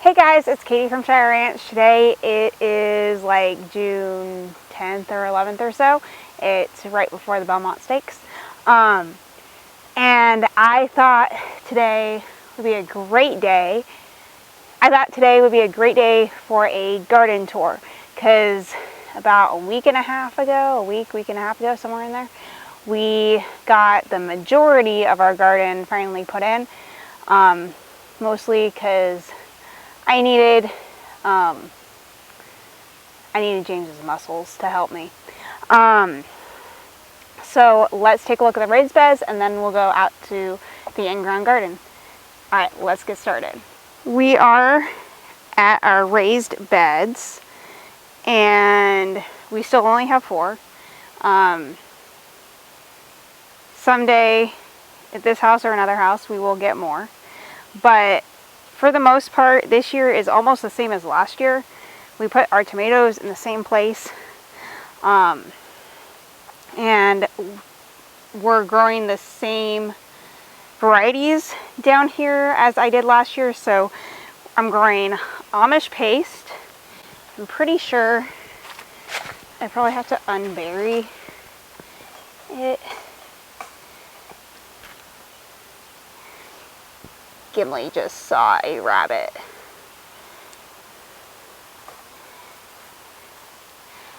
Hey guys, it's Katie from Shire Ranch. Today it is like June 10th or 11th or so. It's right before the Belmont Stakes. And I thought today would be a great day. For a garden tour because about a week and a half ago, somewhere in there, we got the majority of our garden finally put in. Mostly because I needed James's muscles to help me. So let's take a look at the raised beds and then we'll go out to the in-ground garden. Alright, let's get started. We are at our raised beds and we still only have 4. Someday at this house or another house we will get more. But for the most part, this year is almost the same as last year. We put our tomatoes in the same place. And we're growing the same varieties down here as I did last year. So I'm growing Amish paste. I'm pretty sure I probably have to unbury it. Gimli just saw a rabbit.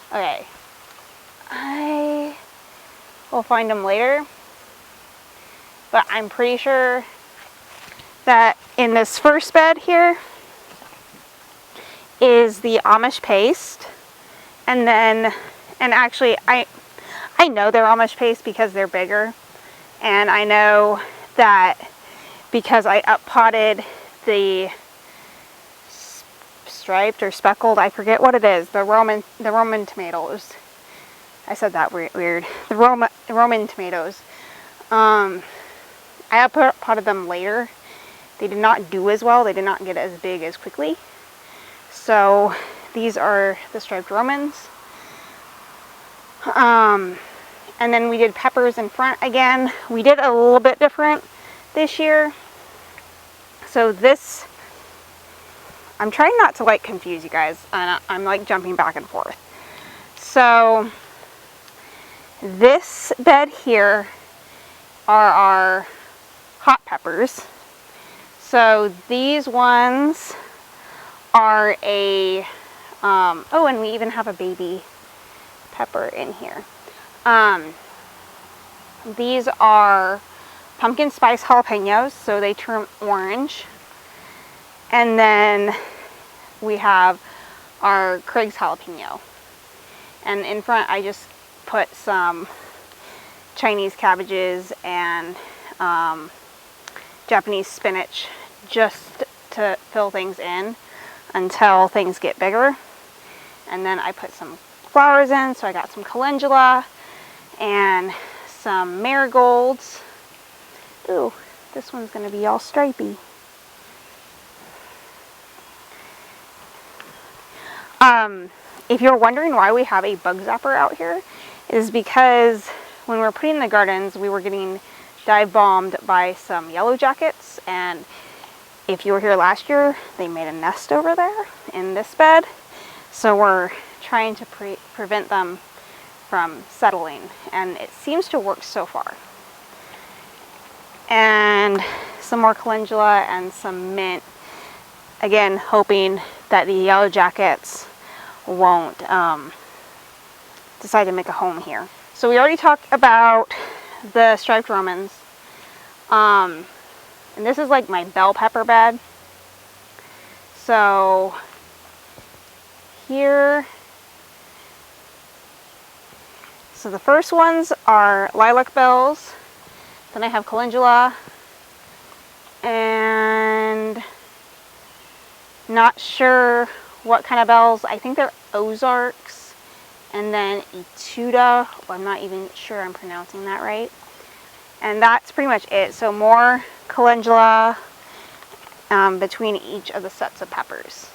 Okay, I will find him later, but I'm pretty sure that in this first bed here is the Amish paste, and actually I know they're Amish paste because they're bigger, and I know that because I up-potted the striped or speckled, I forget what it is, the Roman tomatoes. I said that weird. The Roman tomatoes. I up-potted them later. They did not do as well. They did not get as big as quickly. So these are the striped Romans. And then we did peppers in front again. We did a little bit different this year. So this, I'm trying not to like confuse you guys, and I'm like jumping back and forth. So this bed here are our hot peppers. So these ones are a, oh, and we even have a baby pepper in here. These are pumpkin spice jalapenos, so they turn orange. And then we have our Craig's jalapeno. And in front I just put some Chinese cabbages and Japanese spinach just to fill things in until things get bigger. And then I put some flowers in, so I got some calendula and some marigolds. Ooh, this one's going to be all stripy. If you're wondering why we have a bug zapper out here, it is because when we were putting in the gardens, we were getting dive bombed by some yellow jackets, and if you were here last year, they made a nest over there in this bed. So we're trying to prevent them from settling, and it seems to work so far. And some more calendula and some mint. Again, hoping that the yellow jackets won't decide to make a home here. So we already talked about the striped Romans. And this is like my bell pepper bed. So here, so the first ones are lilac bells. Then I have calendula, and not sure what kind of bells. I think they're Ozarks, and then Etuda. I'm not even sure I'm pronouncing that right. And that's pretty much it. So more calendula between each of the sets of peppers.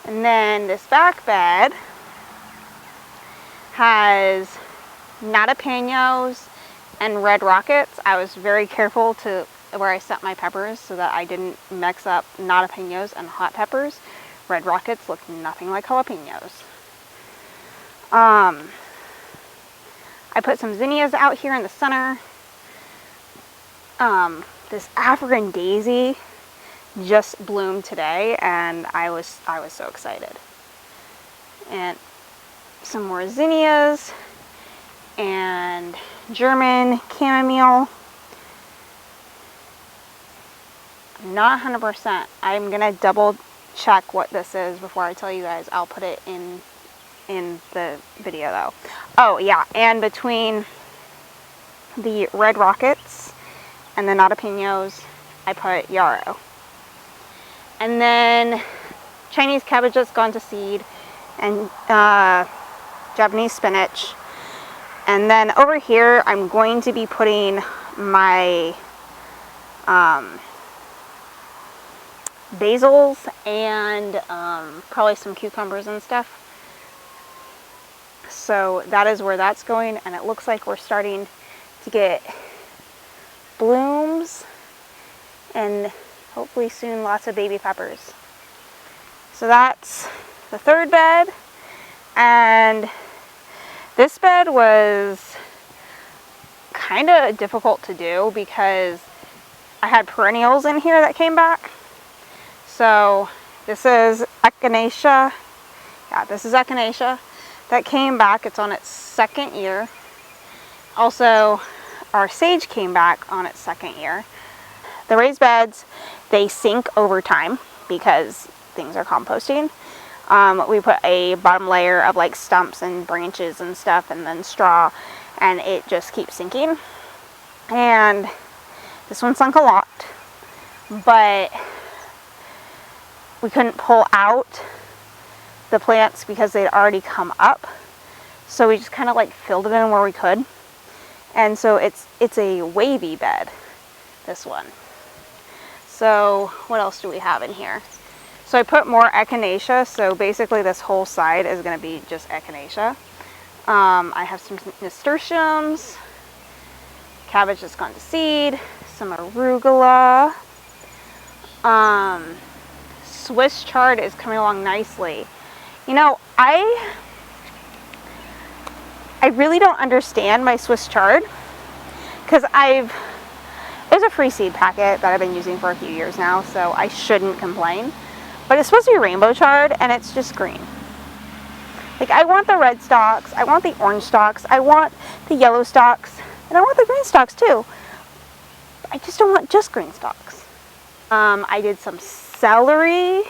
And then this back bed has natapenos and red rockets. I was very careful to where I set my peppers so that I didn't mix up jalapenos and hot peppers. Red Rockets look nothing like jalapenos. I put some zinnias out here in the center. This African daisy just bloomed today, and I was so excited. And some more zinnias and German chamomile. I'm not 100%. I'm gonna double check what this is before I tell you guys. I'll put it in the video though. Oh yeah, and between the Red Rockets and the jalapenos, I put yarrow. And then Chinese cabbage that's gone to seed, and Japanese spinach. And then over here, I'm going to be putting my basils and probably some cucumbers and stuff. So that is where that's going, and it looks like we're starting to get blooms and hopefully soon lots of baby peppers. So that's the third bed, and this bed was kind of difficult to do because I had perennials in here that came back. So this is echinacea. Yeah, this is echinacea that came back. It's on its second year. Also, our sage came back on its second year. The raised beds, they sink over time because things are composting. We put a bottom layer of like stumps and branches and stuff, and then straw, and it just keeps sinking. And this one sunk a lot, but we couldn't pull out the plants because they'd already come up. So we just kind of like filled it in where we could. And so it's a wavy bed, this one. So what else do we have in here? So I put more echinacea, so basically this whole side is going to be just echinacea. I have some nasturtiums, cabbage that's gone to seed, some arugula. Swiss chard is coming along nicely. You know, I really don't understand my Swiss chard because it was a free seed packet that I've been using for a few years now, so I shouldn't complain. But it's supposed to be rainbow chard, and it's just green. Like, I want the red stalks, I want the orange stalks, I want the yellow stalks, and I want the green stalks too. I just don't want just green stalks. I did some celery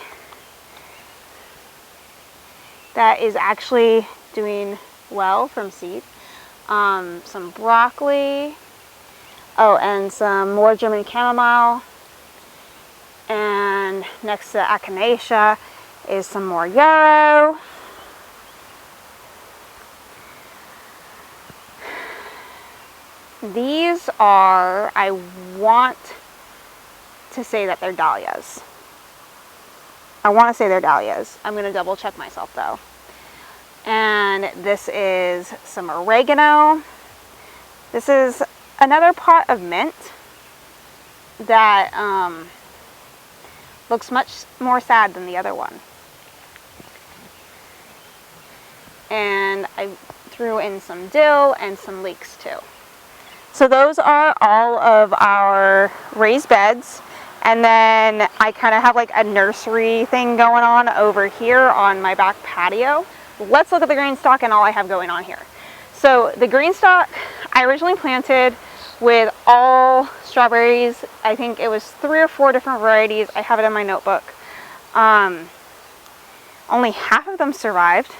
that is actually doing well from seed. Some broccoli. Oh, and some more German chamomile. And next to echinacea is some more yarrow. These are, I want to say that they're dahlias. I want to say they're dahlias. I'm going to double check myself though. And this is some oregano. This is another pot of mint that looks much more sad than the other one. And I threw in some dill and some leeks too. So those are all of our raised beds. And then I kind of have like a nursery thing going on over here on my back patio. Let's look at the green stalk and all I have going on here. So the green stalk I originally planted with all strawberries. I think it was 3 or 4 different varieties. I have it in my notebook. Only half of them survived.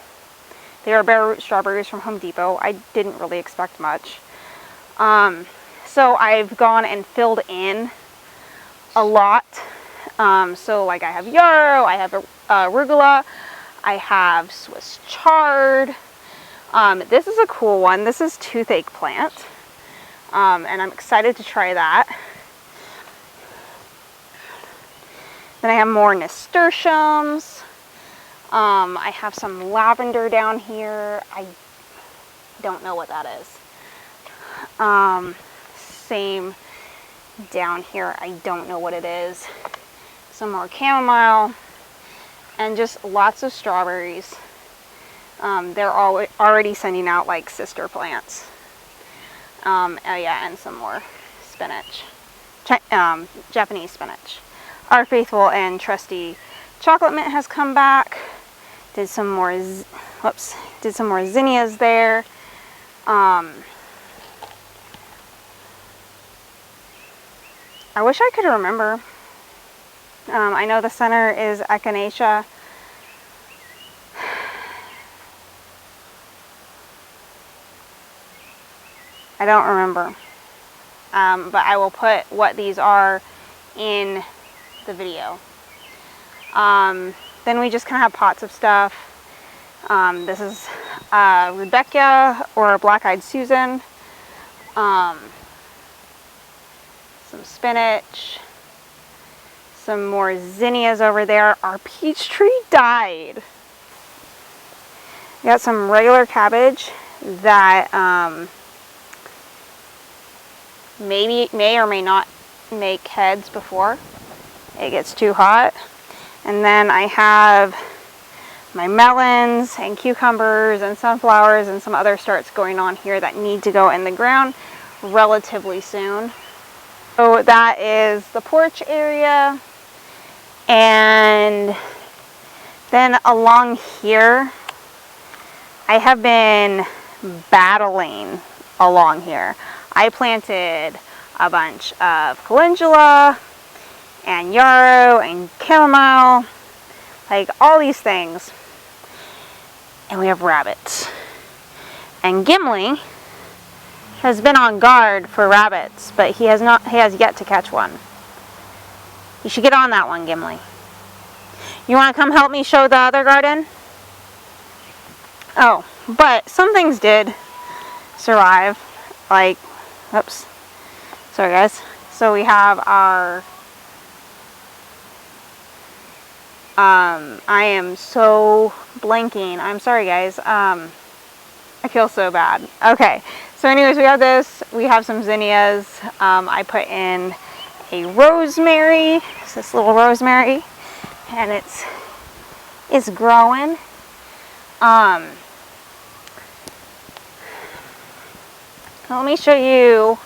They are bare root strawberries from Home Depot. I didn't really expect much. So I've gone and filled in a lot. So like I have yarrow, I have arugula, I have Swiss chard. This is a cool one. This is toothache plant. And I'm excited to try that. Then I have more nasturtiums. I have some lavender down here. I don't know what that is. Same down here, I don't know what it is. Some more chamomile, and just lots of strawberries. They're already sending out like sister plants. Oh yeah, and some more spinach, Japanese spinach. Our faithful and trusty chocolate mint has come back. Did some more zinnias there. I wish I could remember. I know the center is echinacea. I don't remember. But I will put what these are in the video. Then we just kind of have pots of stuff. This is Rebecca or Black-Eyed Susan. Some spinach. Some more zinnias over there. Our peach tree died. We got some regular cabbage that may or may not make heads before it gets too hot. And then I have my melons and cucumbers and sunflowers and some other starts going on here that need to go in the ground relatively soon. So that is the porch area. And then along here, I have been battling along here. I planted a bunch of calendula and yarrow and chamomile, like all these things. And we have rabbits. And Gimli has been on guard for rabbits, but he has yet to catch one. You should get on that one, Gimli. You want to come help me show the other garden? Oh, but some things did survive. Like, oops. Sorry, guys. So we have our... I am so blanking. I'm sorry, guys. I feel so bad. Okay. So anyways, we have this. We have some zinnias. I put in a rosemary. It's this little rosemary. And it's growing. Let me show you,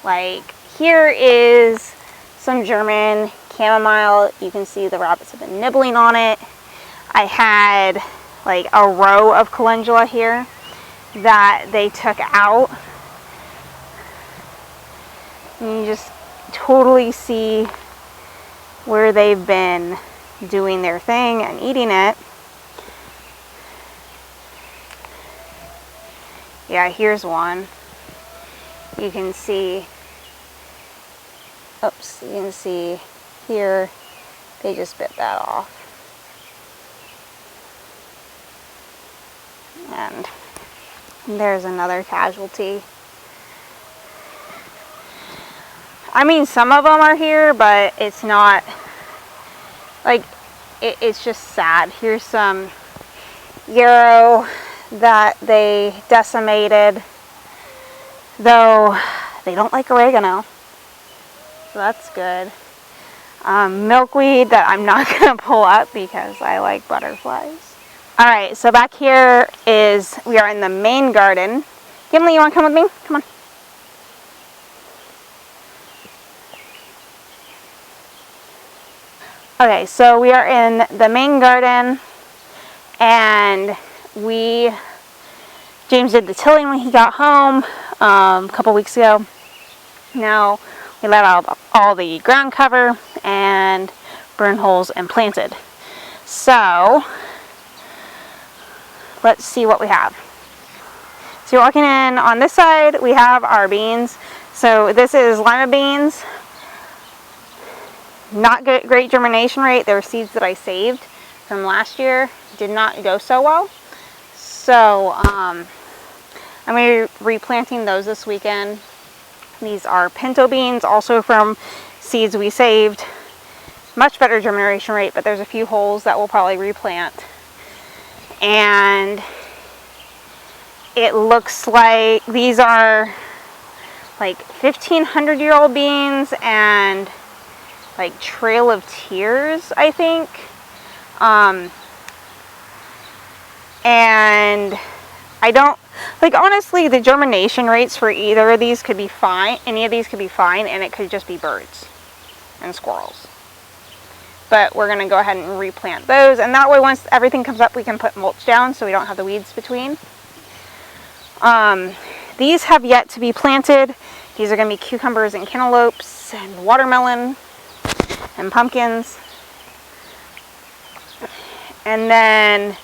like, here is some German chamomile. You can see the rabbits have been nibbling on it. I had like a row of calendula here that they took out. And you just totally see where they've been doing their thing and eating it. Yeah, here's one. You can see, oops, you can see here, they just bit that off. And there's another casualty. I mean, some of them are here, but it's not, like, it's just sad. Here's some yarrow that they decimated, though they don't like oregano, so that's good. Milkweed that I'm not going to pull up because I like butterflies. Alright, so back here we are in the main garden. Gimli, you want to come with me? Come on. Okay, so we are in the main garden, and James did the tilling when he got home a couple weeks ago. Now we let out all the ground cover and burned holes and planted. So let's see what we have. So you're walking in on this side, we have our beans. So this is lima beans. Not great germination rate. There were seeds that I saved from last year. Did not go so well. So I'm going to be replanting those this weekend. These are pinto beans, also from seeds we saved. Much better germination rate, but there's a few holes that we'll probably replant. And it looks like these are like 1,500-year-old beans and like Trail of Tears, I think. And I don't, like, honestly, the germination rates for either of these could be fine. Any of these could be fine, and it could just be birds and squirrels. But we're going to go ahead and replant those, and that way once everything comes up we can put mulch down so we don't have the weeds between. These have yet to be planted. These are going to be cucumbers and cantaloupes and watermelon and pumpkins. And then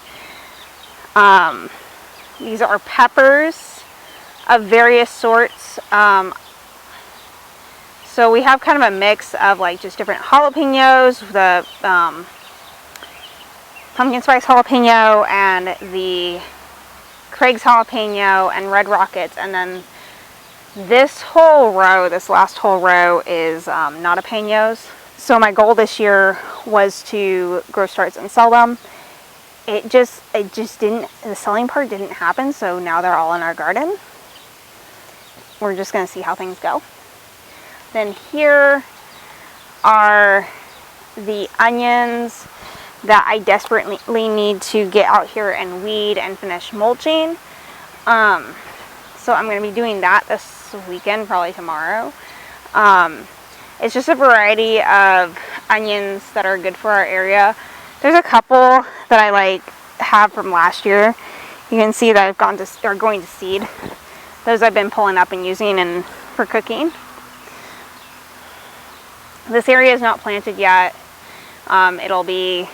these are peppers of various sorts. So we have kind of a mix of like just different jalapenos, the pumpkin spice jalapeno and the Craig's jalapeno and red rockets. And then this whole row, this last whole row is jalapenos. So my goal this year was to grow starts and sell them. It just didn't, the selling part didn't happen, so now they're all in our garden. We're just going to see how things go. Then here are the onions that I desperately need to get out here and weed and finish mulching. So I'm going to be doing that this weekend, probably tomorrow. It's just a variety of onions that are good for our area. There's a couple that I like have from last year. You can see that are going to seed. Those I've been pulling up and using for cooking. This area is not planted yet. It'll be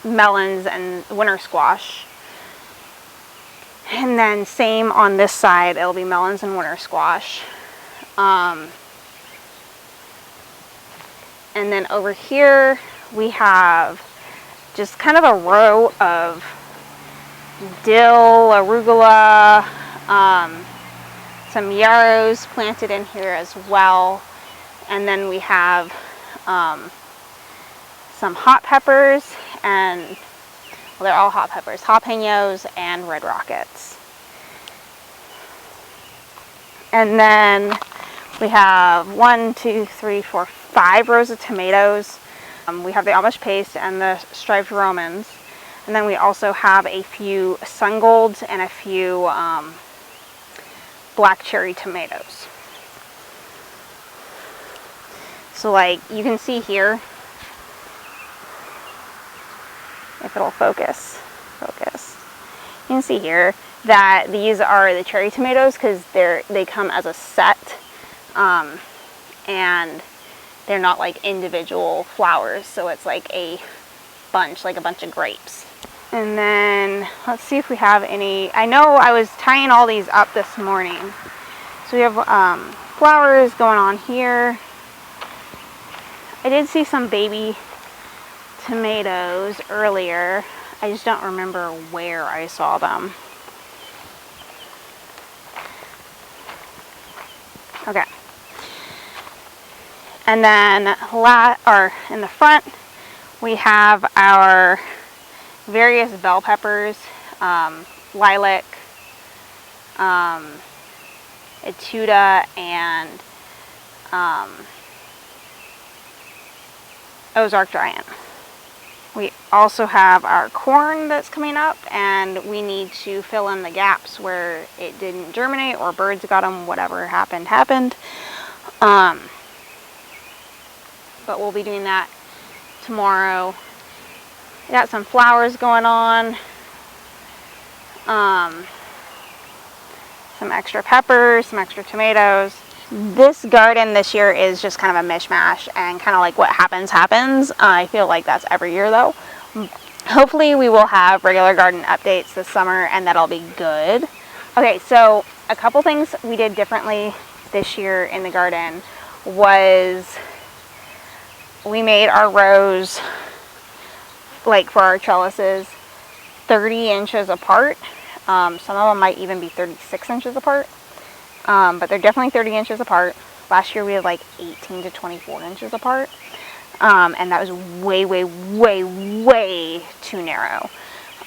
melons and winter squash. And then same on this side, it'll be melons and winter squash. And then over here we have just kind of a row of dill, arugula, some yarrows planted in here as well. And then we have some hot peppers and, well, they're all hot peppers, jalapenos and red rockets. And then we have 5 rows of tomatoes. We have the Amish paste and the striped Romans. And then we also have a few sun golds and a few black cherry tomatoes. So like you can see here, if it'll focus. You can see here that these are the cherry tomatoes because they come as a set. And they're not like individual flowers, so it's like a bunch, like a bunch of grapes. And then let's see if we have any. I know I was tying all these up this morning. So we have flowers going on here. I did see some baby tomatoes earlier. I just don't remember where I saw them. Okay. And then in the front, we have our various bell peppers, lilac, etuda, and Ozark Giant. We also have our corn that's coming up, and we need to fill in the gaps where it didn't germinate or birds got them, whatever happened. But we'll be doing that tomorrow. We got some flowers going on. Some extra peppers, some extra tomatoes. This garden this year is just kind of a mishmash and kind of like what happens. I feel like that's every year though. Hopefully we will have regular garden updates this summer and that'll be good. Okay, so a couple things we did differently this year in the garden was we made our rows, like for our trellises, 30 inches apart. Some of them might even be 36 inches apart. But they're definitely 30 inches apart. Last year we had like 18 to 24 inches apart. And that was way, way, way, way too narrow.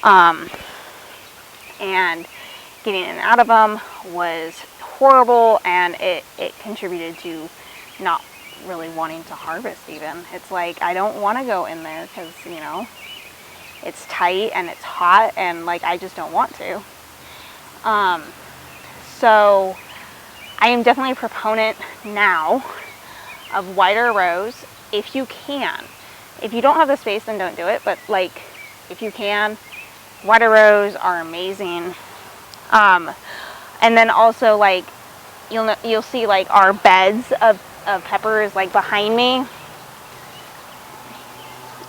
And getting in and out of them was horrible, and it contributed to not really wanting to harvest even. It's like, I don't want to go in there because, you know, it's tight and it's hot, and like, I just don't want to. So I am definitely a proponent now of wider rows if you can. If you don't have the space, then don't do it, but like, if you can, wider rows are amazing. And then also, like, you'll see like our beds of peppers like behind me.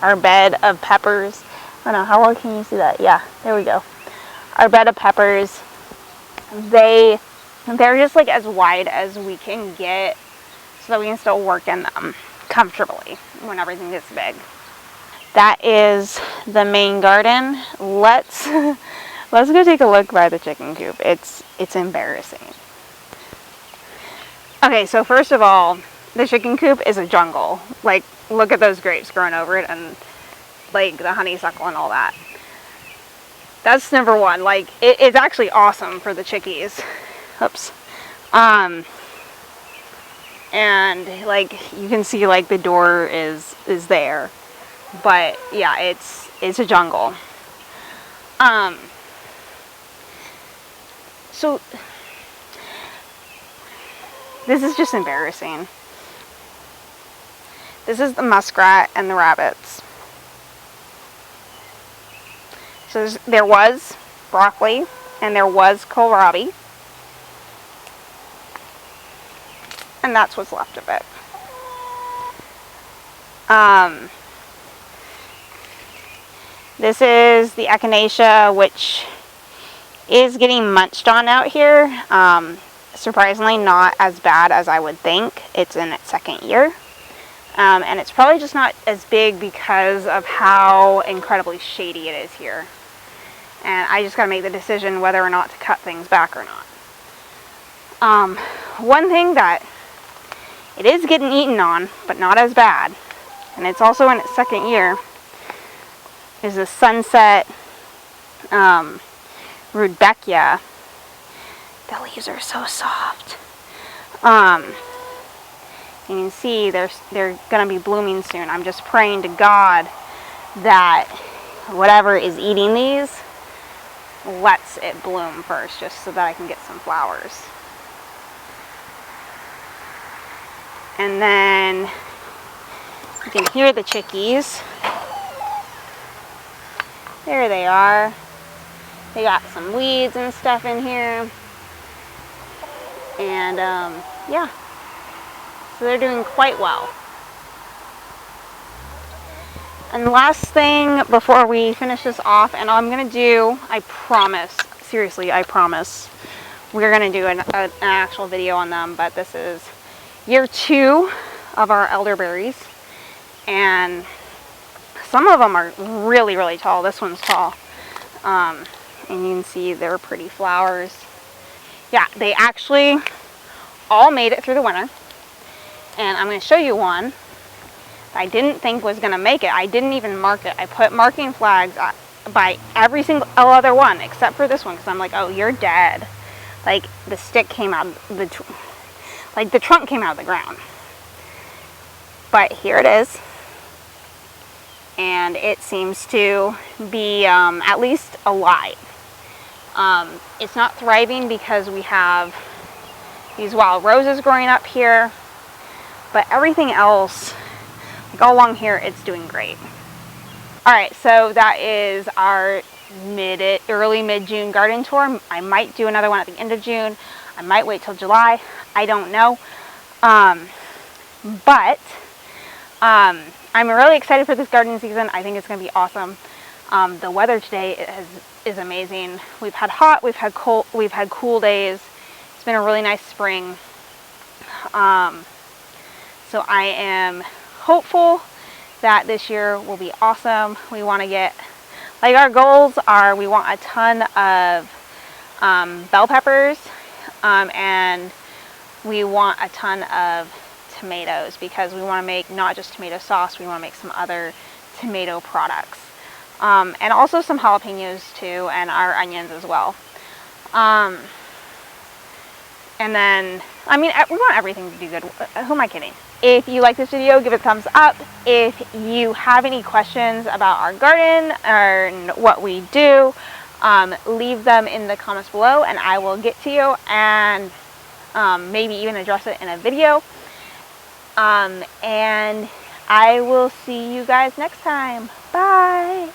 Our bed of peppers. I don't know, how well can you see that? Yeah, there we go. Our bed of peppers, they're just like as wide as we can get so that we can still work in them comfortably when everything gets big. That is the main garden. Let's go take a look by the chicken coop. It's embarrassing. Okay, so first of all, the chicken coop is a jungle. Like, look at those grapes growing over it, and like the honeysuckle and all that. That's number one. Like, it's actually awesome for the chickies. Oops. And like, you can see like the door is there. But yeah, it's a jungle. So this is just embarrassing. This is the muskrat and the rabbits. So there was broccoli and there was kohlrabi. And that's what's left of it. This is the echinacea, which is getting munched on out here. Surprisingly not as bad as I would think. It's in its second year. And it's probably just not as big because of how incredibly shady it is here. And I just got to make the decision whether or not to cut things back or not. One thing that it is getting eaten on, but not as bad, and it's also in its second year, is the sunset rudbeckia. The leaves are so soft. You can see they're going to be blooming soon. I'm just praying to God that whatever is eating these lets it bloom first, just so that I can get some flowers. And then you can hear the chickies. There they are. They got some weeds and stuff in here. And yeah, so they're doing quite well. And the last thing before we finish this off, and I'm going to do, I promise, seriously, I promise, we're going to do an actual video on them, but this is year 2 of our elderberries, and some of them are really, really tall. This one's tall, and you can see they're pretty flowers. Yeah, they actually all made it through the winter, and I'm going to show you one I didn't think was going to make it. I didn't even mark it. I put marking flags by every single other one except for this one, because I'm like, oh, you're dead. Like, the stick came out, the trunk came out of the ground. But here it is. And it seems to be at least alive. It's not thriving because we have these wild roses growing up here, but everything else, like all along here, it's doing great. Alright, so that is our early mid-June garden tour. I might do another one at the end of June. I might wait till July. I don't know. But I'm really excited for this garden season. I think it's going to be awesome. The weather today is amazing. We've had hot, we've had cold, we've had cool days. It's been a really nice spring. So I am hopeful that this year will be awesome. We want to get, like, our goals are, we want a ton of bell peppers, and we want a ton of tomatoes, because we want to make not just tomato sauce, we want to make some other tomato products, and also some jalapenos too, and our onions as well. And then, I mean, we want everything to do good. Who am I kidding? If you like this video, give it a thumbs up. If you have any questions about our garden or what we do, leave them in the comments below and I will get to you and maybe even address it in a video. And I will see you guys next time. Bye!